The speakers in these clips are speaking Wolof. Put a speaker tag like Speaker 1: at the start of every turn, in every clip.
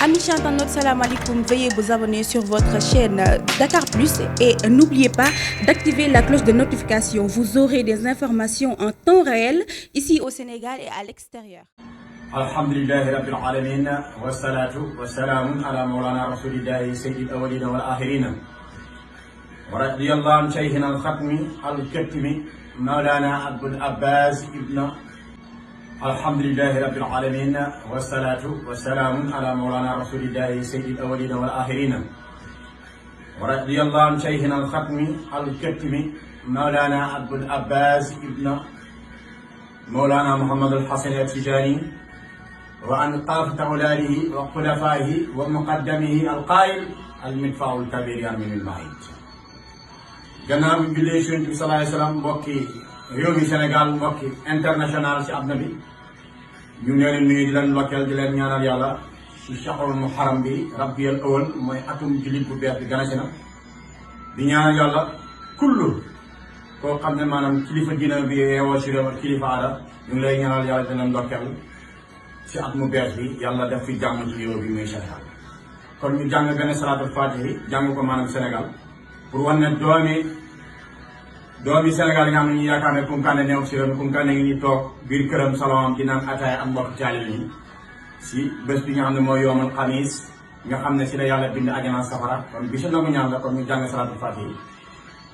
Speaker 1: Amis internautes, salam alaikum. Veuillez vous abonner sur votre chaîne Dakar Plus et n'oubliez pas d'activer la cloche de notification. Vous aurez des informations en temps réel ici au Sénégal et à l'extérieur.
Speaker 2: Alhamdulillahi rabbil alamin wassalatu wassalamu ala mawlana rasulillahi sayyidil awwalina wal akhirina wa radiyallahu an shaykhina al-khatmi al-katimi mawlana Abul Abbas ibn alhamdulillahi rabbil alamin wassalatu wassalamu ala mawlana rasulillahi sayyidil awwalina wal akhirina wa radiyallahu an shaykhina al-khatmi al-katimi mawlana Abul Abbas ibn mawlana Muhammad al-Hasan al-Tijani وعن طافة أولاده وخلفائه ومقدمه القائل المدفع الكبير يرمي المعيد. gannaaw bi jullee Yonent bi sallallahu alayhi wa sallam mbokki réew mi Sénégal mbokki international ci àdduna bi ñu ngi leen nuyu di leen lokkeel di leen ñaanal yàlla ci shahrul muharram bi rabiul awwal mooy atum jullit bu bees bi gane si na di ñaanal yàlla kullu koo xam ne maanaam kilifa diina bi yeewoo si réew ak kilifa aada ñu ngi lay ñaanal yàlla di leen lokkeel ci at mu bees bi yàlla def fi jàmm ci réew bi muy Sénégal kon ñu jàng benn salaatul faatihi jàng ko maanaam Sénégal pour wan ne doomi Sénégal yi nga xam ne ñu yaakaar ne Koukandé neew si réew Koukandé ngi ñu toog biir këram salon di naan ataaya am mbokk caalil yi si bés bi nga xam ne mooy yoomal xamiis nga xam ne si la yàlla bind ajana safara kon bisu nangu ñaan la kon ñu jàng salaatul faatihi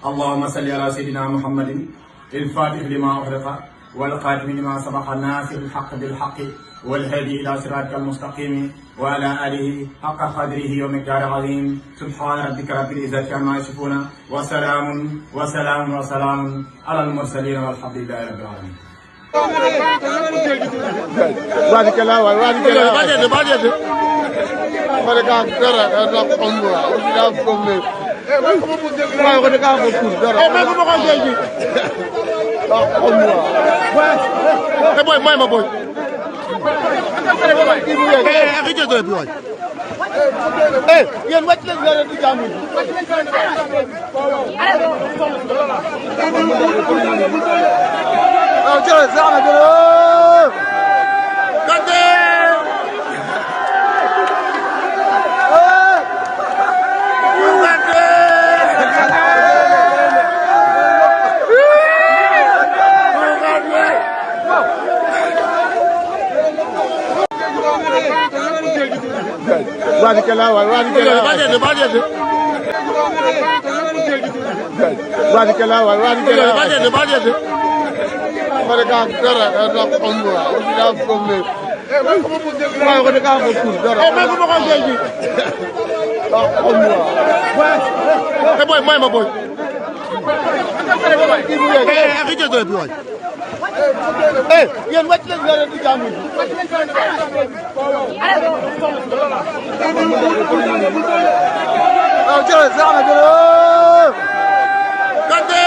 Speaker 2: allahumma salli ala sayyidina muhammadin il fatih lima uxriqa wal xaatimi lima sabaqa naasiril xaq bil xaqi والهادي إلى صراطك المستقيم وعلى آله حق قدره ومقداره العظيم سبحان ربك رب العزة عما يصفون وسلام على المرسلين والحمد لله رب العالمين.
Speaker 3: بارك الله وبارك الله بارك الله yéen wàcc leen nga leen di jàmm jërëjëf sax na jërëjëf Kanté yéen wàcc leen nga leen di jàmm jërëjëf sax na jërëjëf Kanté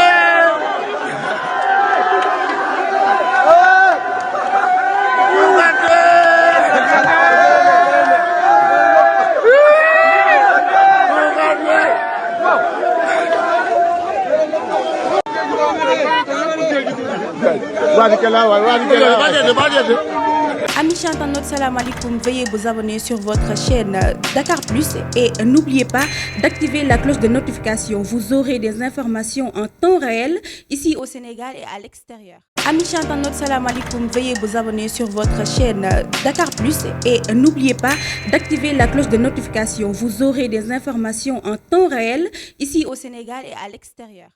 Speaker 1: Amis internautes, salam alaikum. Veuillez vous abonner sur votre chaîne Dakar Plus et n'oubliez pas d'activer la cloche de notification. Vous aurez des informations en temps réel ici au Sénégal et à l'extérieur. Amis internautes, salam alaikum. Veuillez vous abonner sur votre chaîne Dakar Plus et n'oubliez pas d'activer la cloche de notification. Vous aurez des informations en temps réel ici au Sénégal et à l'extérieur.